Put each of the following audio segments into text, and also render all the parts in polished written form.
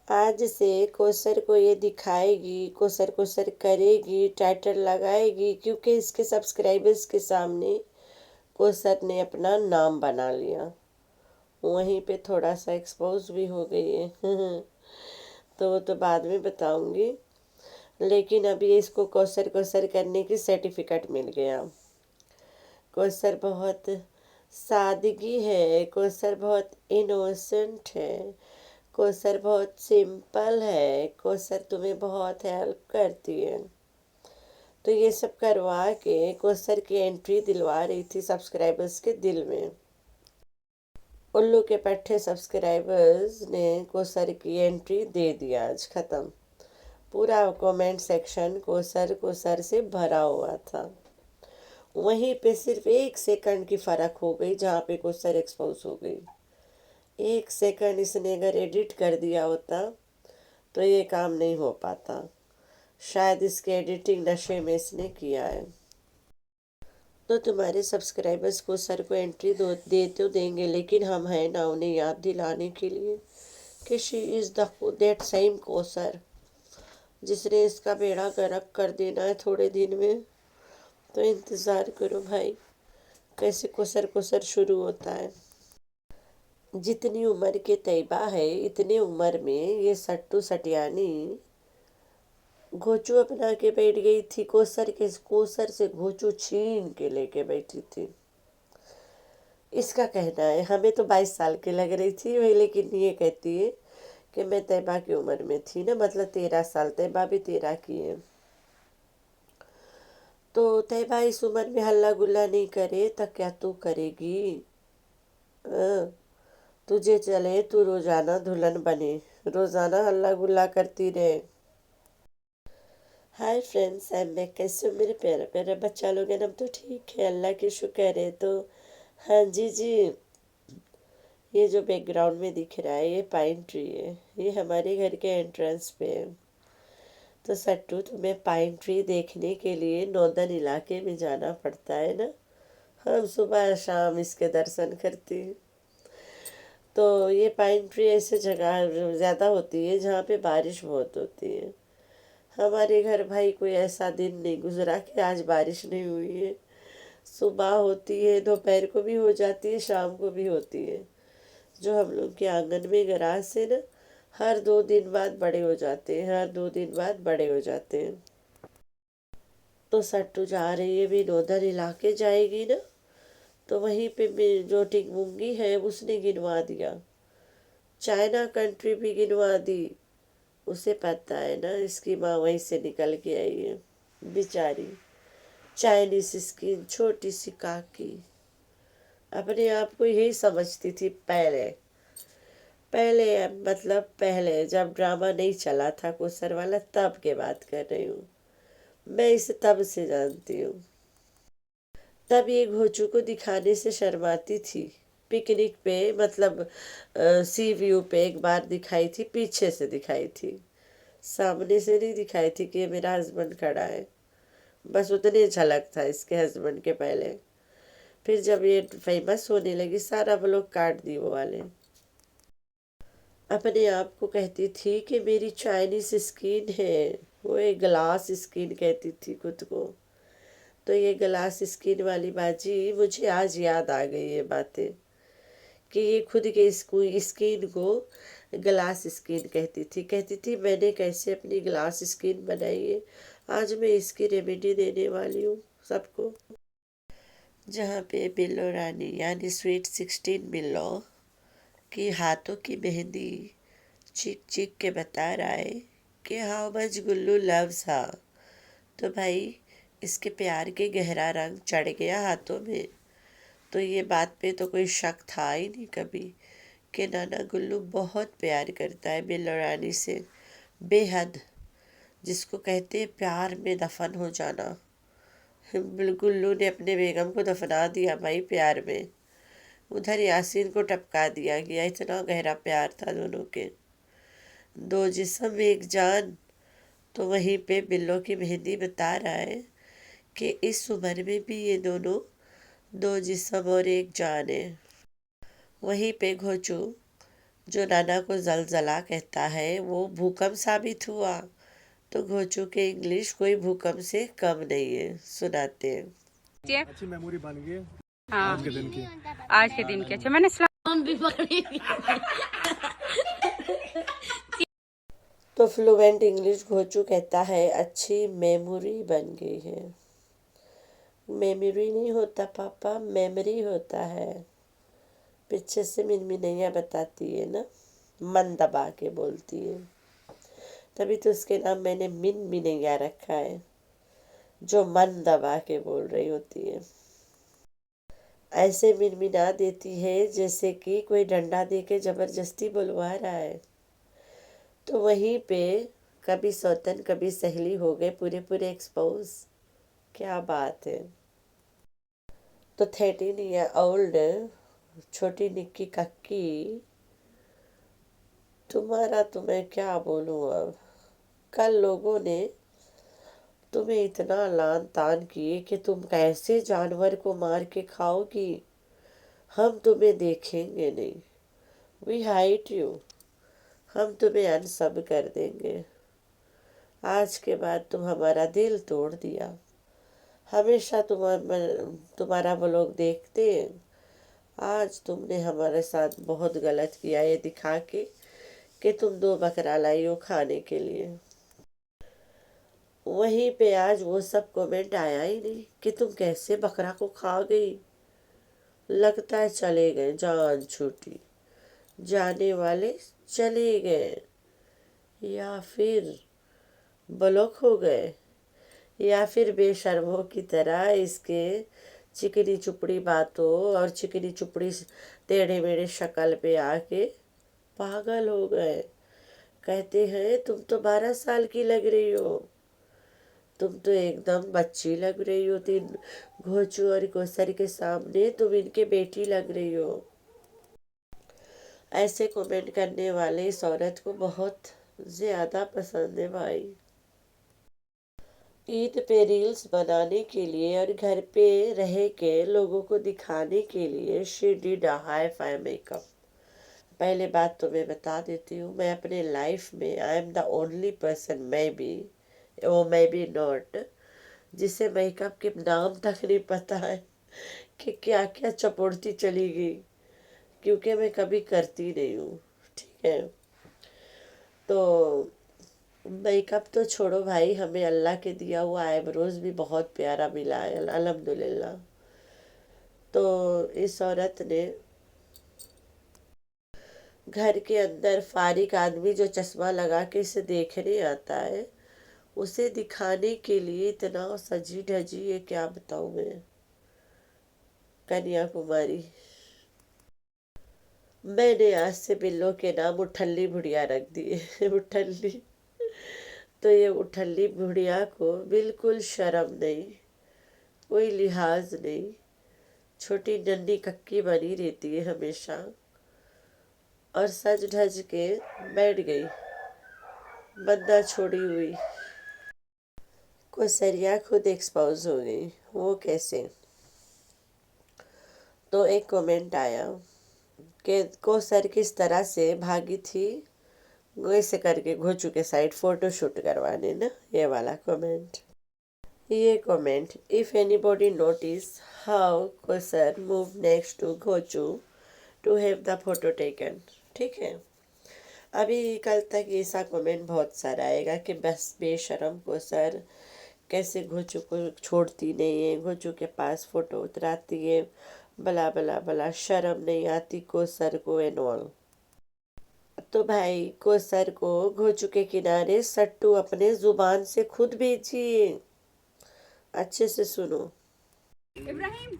आज से कोसर को ये दिखाएगी, कोसर कोसर करेगी, टाइटल लगाएगी, क्योंकि इसके सब्सक्राइबर्स के सामने कोसर ने अपना नाम बना लिया। वहीं पे थोड़ा सा एक्सपोज भी हो गई है तो वो तो बाद में बताऊंगी। लेकिन अभी इसको कोसर कोसर करने की सर्टिफिकेट मिल गया। कोसर बहुत सादगी है, कोसर बहुत इनोसेंट है, कोसर बहुत सिंपल है, कोसर तुम्हें बहुत हेल्प करती है। तो ये सब करवा के कोसर की एंट्री दिलवा रही थी सब्सक्राइबर्स के दिल में। उल्लू के पट्टे सब्सक्राइबर्स ने कोसर की एंट्री दे दिया। आज ख़त्म। पूरा कमेंट सेक्शन कोसर कोसर से भरा हुआ था। वहीं पे सिर्फ 1 सेकंड की फ़र्क हो गई जहाँ पे कोसर एक्सपोज हो गई। 1 सेकंड इसने अगर एडिट कर दिया होता तो ये काम नहीं हो पाता। शायद इसके एडिटिंग नशे में इसने किया है। तो तुम्हारे सब्सक्राइबर्स को सर को एंट्री दे तो देंगे, लेकिन हम हैं ना उन्हें याद दिलाने के लिए कि she is the that same Kausar जिसने इसका बेड़ा गर्क कर देना है थोड़े दिन में। तो इंतज़ार करो भाई, कैसे कोसर कोसर शुरू होता है। जितनी उम्र के तैयबा है इतने उम्र में ये सट्टू सटियानी घोचू अपना के बैठ गई थी। कोसर से घोचू छीन के लेके बैठी थी। इसका कहना है हमें तो 22 साल की लग रही थी वही, लेकिन ये कहती है कि मैं तैयबा की उम्र में थी ना, मतलब 13 साल। तैयबा भी 13 की है। तो तैयबा इस उम्र में हल्ला गुल्ला नहीं करे तो क्या तू करेगी? हाँ, तुझे चले तू रोजाना दुल्हन बने, रोजाना हल्ला गुल्ला करती रहे। Hi friends, I am back. कैसे हो मेरे प्यारे प्यारे बच्चा लोग? हम तो ठीक है, अल्लाह की शुक्र है। तो हाँ जी जी, ये जो बैकग्राउंड में दिख रहा है ये पाइन ट्री है। ये हमारे घर के एंट्रेंस पे है। तो सट्टू, तुम्हें पाइन ट्री देखने के लिए नॉर्दर्न इलाके में जाना पड़ता है ना। हम सुबह शाम इसके दर्शन करते हैं। तो ये पाइन ट्री ऐसे जगह ज़्यादा होती है जहाँ पे बारिश बहुत होती है। हमारे घर भाई कोई ऐसा दिन नहीं गुजरा कि आज बारिश नहीं हुई है। सुबह होती है, दोपहर को भी हो जाती है, शाम को भी होती है। जो हम लोग के आंगन में ग्रास है ना, हर 2 दिन बाद बड़े हो जाते हैं, हर 2 दिन बाद बड़े हो जाते हैं। तो सट्टू जा रही है भी नॉर्दर्न इलाके जाएगी ना, तो वहीं पे जो टिंगमुंगी है उसने गिनवा दिया, चाइना कंट्री भी गिनवा दी। उसे पता है ना इसकी माँ वहीं से निकल के आई है। बेचारी चाइनीज स्किन, छोटी सी काकी, अपने आप को यही समझती थी पहले। पहले मतलब पहले जब ड्रामा नहीं चला था कोसर वाला, तब के बात कर रही हूँ मैं। इसे तब से जानती हूँ। तब ये घोचू को दिखाने से शर्माती थी। पिकनिक पे मतलब सी व्यू पे एक बार दिखाई थी, पीछे से दिखाई थी, सामने से नहीं दिखाई थी कि ये मेरा हस्बैंड खड़ा है। बस उतनी झलक था इसके हस्बैंड के पहले। फिर जब ये फेमस होने लगी सारा ब्लॉग काट दी वो वाले। अपने आप को कहती थी कि मेरी चाइनीज स्किन है, वो एक ग्लास स्किन कहती थी खुद को। तो ये ग्लास स्किन वाली बाजी मुझे आज याद आ गई ये बातें, कि ये खुद के स्किन को ग्लास स्किन कहती थी मैंने कैसे अपनी ग्लास स्किन बनाई है। आज मैं इसकी रेमेडी देने वाली हूँ सबको। जहाँ पे बिल्लो रानी यानी स्वीट 16 बिल्लो की हाथों की मेहंदी चीख चीख के बता रहा है कि how much Gullu loves her. तो भाई इसके प्यार के गहरा रंग चढ़ गया हाथों में। तो ये बात पे तो कोई शक था ही नहीं कभी कि नाना गुल्लू बहुत प्यार करता है बिल्लो रानी से, बेहद, जिसको कहते हैं प्यार में दफन हो जाना। गुल्लू ने अपने बेगम को दफना दिया भाई प्यार में। उधर यासीन को टपका दिया गया, इतना गहरा प्यार था दोनों के। दो जिस्म एक जान। तो वहीं पे बिल्लो की मेहंदी बता रहा है कि इस उम्र में भी ये दोनों दो जिस्म और एक जान है। वहीं पे घोचू جو نانا کو زلزلہ کہتا ہے وہ بھوکمپ ثابت ہوا، تو گھوچو کے انگلش کوئی بھوکمپ سے کم نہیں ہے، سناتے ہیں۔ اچھی میموری بن گئی آج کے دن کی، آج کے دن کی۔ اچھا میں نے تو فلوئنٹ انگلش گھوچو کہتا ہے اچھی میموری بن گئی ہے۔ میموری نہیں ہوتا پاپا، میموری ہوتا ہے۔ پیچھے سے منمنیا بتاتی ہے نا، من دبا کے بولتی ہے، تبھی تو اس کے نام میں نے منمنیا رکھا ہے، جو من دبا کے بول رہی ہوتی ہے۔ ایسے منمنا دیتی ہے جیسے کہ کوئی ڈنڈا دے کے زبردستی بلوا رہا ہے۔ تو وہیں پہ کبھی سوتن کبھی سہیلی ہو گئے پورے ایکسپوز۔ کیا بات ہے۔ تو 13 ایئر اولڈ چھوٹی نکی ککی، تمہارا تو میں کیا بولوں اب۔ کل لوگوں نے تمہیں اتنا لان تان کیے کہ تم کیسے جانور کو مار کے کھاؤ گی، ہم تمہیں دیکھیں گے نہیں، وی ہائٹ یو، ہم تمہیں انسب کر دیں گے۔ آج کے بعد تم ہمارا دل توڑ دیا، ہمیشہ تمہارا وہ لوگ دیکھتے ہیں، آج تم نے ہمارے ساتھ بہت غلط کیا یہ دکھا کے کہ تم 2 بکرا لائی ہو کھانے کے لیے۔ وہیں پہ آج وہ سب کومنٹ آیا ہی نہیں کہ تم کیسے بکرا کو کھا گئی، لگتا ہے چلے گئے، جان چھوٹی، جانے والے چلے گئے، یا پھر بلوک ہو گئے، یا پھر بے شرموں کی طرح اس کے چکنی چپڑی باتوں اور چکنی چپڑی ٹیڑھے میڑھے شکل پہ آ کے پاگل ہو گئے۔ کہتے ہیں تم تو 12 سال کی لگ رہی ہو، تم تو ایک دم بچی لگ رہی ہو، گھوچو اور کوسر کے سامنے تم ان کے بیٹی لگ رہی ہو۔ ایسے کومنٹ کرنے والے اس عورت کو بہت زیادہ پسند ہے بھائی۔ عید پہ ریلز بنانے کے لیے اور گھر پہ رہ کے لوگوں کو دکھانے کے لیے she did a hi fi make up. پہلے بات تو میں بتا دیتی ہوں، میں اپنے لائف میں I am the only person, میں بھی ناٹ، جسے میک اپ کے نام تک نہیں پتا ہے کہ کیا کیا چپوڑتی چلی گئی، کیونکہ میں کبھی کرتی نہیں ہوں، ٹھیک ہے۔ تو میک اپ تو چھوڑو بھائی، ہمیں اللہ کے دیا ہوا آئی بروز بھی بہت پیارا ملا ہے الحمدللہ۔ تو اس عورت نے گھر کے اندر فارغ آدمی جو چشمہ لگا کے اسے دیکھنے آتا ہے، اسے دکھانے کے لیے اتنا سجی ڈھجی ہے، کیا بتاؤں میں۔ کنیا کماری، میں نے آج سے بلو کے نام اٹھلی بڑھیا رکھ دیے اٹھلی۔ تو یہ اٹھلی بڑھیا کو بالکل شرم نہیں، کوئی لحاظ نہیں، چھوٹی ننھی ککی بنی رہتی ہے ہمیشہ، اور سج دھج کے بیٹھ گئی بندہ چھوڑی ہوئی۔ کوسریا خود ایکسپوز ہو گئی، وہ کیسے؟ تو ایک کومنٹ آیا کہ کوثر کس طرح سے بھاگی تھی ویسے کر کے گھوچو کے سائڈ فوٹو شوٹ کروانے نا، یہ والا کومنٹ۔ یہ comment, if anybody notice how Kausar moved next to گھوچو to have the photo taken، ٹھیک ہے۔ ابھی کل تک ایسا کومنٹ بہت سارا آئے گا کہ بس بے شرم کوثر کیسے گھوچو کو چھوڑتی نہیں ہے، گھوچو کے پاس فوٹو اتراتی ہے، بلا بلا بلا، شرم نہیں آتی کوثر کو اینڈ آل۔ تو بھائی کوثر کو گھوچو کے کنارے سٹو اپنے زبان سے خود بھیجیے، اچھے سے سنو۔ ابراہیم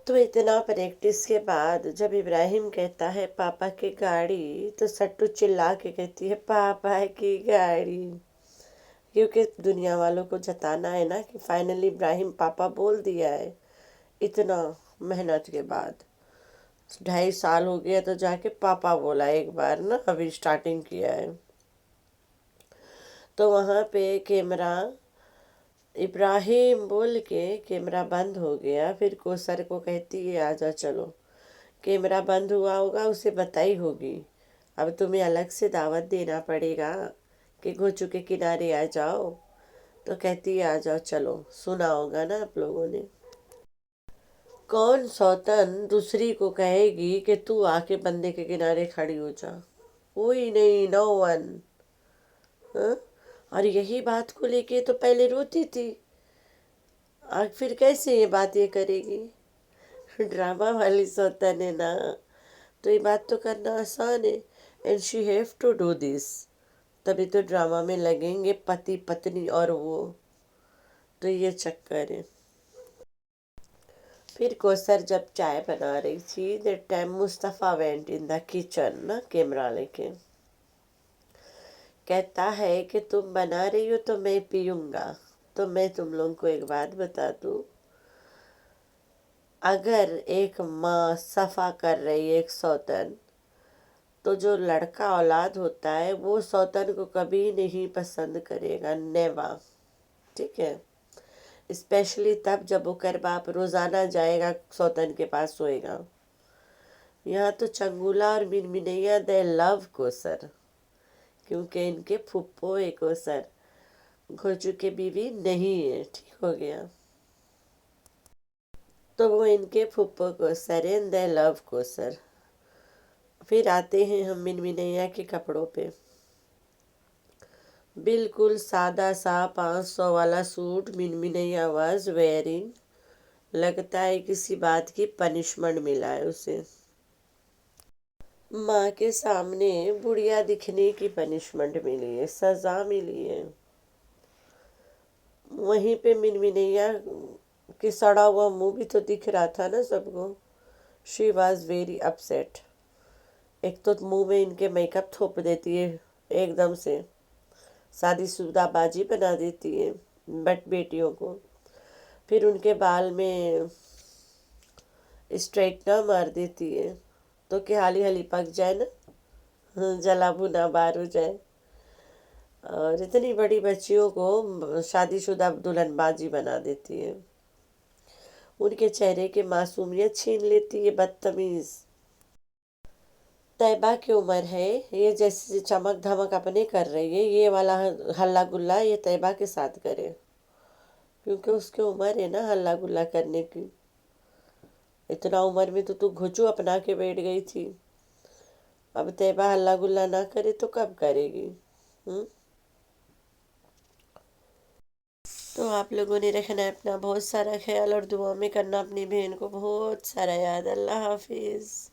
تو اتنا پریکٹس کے بعد جب ابراہیم کہتا ہے پاپا کی گاڑی، تو سٹو چلا کے کہتی ہے پاپا کی گاڑی، کیونکہ دنیا والوں کو جتانا ہے نا کہ فائنلی ابراہیم پاپا بول دیا ہے، اتنا محنت کے بعد 2.5 سال ہو گیا تو جا کے پاپا بولا ایک بار نا، ابھی سٹارٹنگ کیا ہے۔ تو وہاں پہ کیمرہ ابراہیم بول کے کیمرہ بند ہو گیا، پھر کوثر کو کہتی ہے آجا چلو، कैमरा बंद हुआ होगा, उसे बताई होगी अब तुम्हें अलग से दावत देना पड़ेगा कि घोचू के किनारे आ जाओ। तो कहती है आ जाओ चलो, सुना होगा ना आप लोगों ने। कौन सौतन दूसरी को कहेगी कि तू आके बंदे के किनारे खड़ी हो जा, कोई नहीं, नो वन। और यही बात को लेके तो पहले रोती थी, और फिर कैसे ये बात ये करेगी। ड्रामा वाली सौतन है ना, तो ये बात तो करना आसान है। And she have to do this, तभी तो ड्रामा में लगेंगे पति पत्नी और वो, तो ये चक्कर है। फिर कौसर जब चाय बना रही थी, that time Mustafa went in the kitchen ना, कैमरा लेके। कहता है कि तुम बना रही हो तो मैं पीऊँगा। तो मैं तुम लोगों को एक बात बता दूँ, अगर एक माँ सफ़ा कर रही है एक सौतन, तो जो लड़का औलाद होता है वो सौतन को कभी नहीं पसंद करेगा, नेवर। ठीक है, स्पेशली तब जब वो कर बाप रोज़ाना जाएगा सौतन के पास सोएगा। यहाँ तो चंगुला और मिनमिनैया दे लव कोसर, क्योंकि इनके फुप्पो एक कोसर, घोचू के बीवी नहीं है। ठीक हो गया, तो वो इनके फुप्पो कोसर है, दे लव कोसर। फिर आते हैं हम मिनमिनैया के कपड़ों पे। बिल्कुल सादा सा 500 वाला सूट मिनमिनैया वाज वेयरिंग। लगता है किसी बात की पनिशमेंट मिला है उसे, माँ के सामने बुढ़िया दिखने की पनिशमेंट मिली है, सजा मिली है। वहीं पे मिनमिनैया कि सड़ा हुआ मुंह भी तो दिख रहा था ना सबको। She was very upset. एक तो मुंह में इनके मेकअप थोप देती है एकदम से, शादीशुदा बाजी बना देती है बट बेटियों को। फिर उनके बाल में स्ट्रेटनर मार देती है, तो कि हाली हाली पक जाए ना, जला भुना बार हो जाए। और इतनी बड़ी बच्चियों को शादीशुदा दुल्हन बाजी बना देती है, उनके चेहरे के मासूमियत छीन लेती है, बदतमीज। तैयबा की उम्र है, ये जैसे चमक धमक अपने कर रही है, ये वाला हल्ला गुल्ला ये तैयबा के साथ करे, क्योंकि उसकी उम्र है ना हल्ला गुल्ला करने की। इतना उम्र में तो तू घुचू अपना के बैठ गई थी, अब तैयबा हल्ला गुल्ला ना करे तो कब करेगी। तो आप लोगों ने रखना है अपना बहुत सारा ख्याल, और दुआ में करना अपनी बहन को बहुत सारा याद। अल्लाह हाफिज़।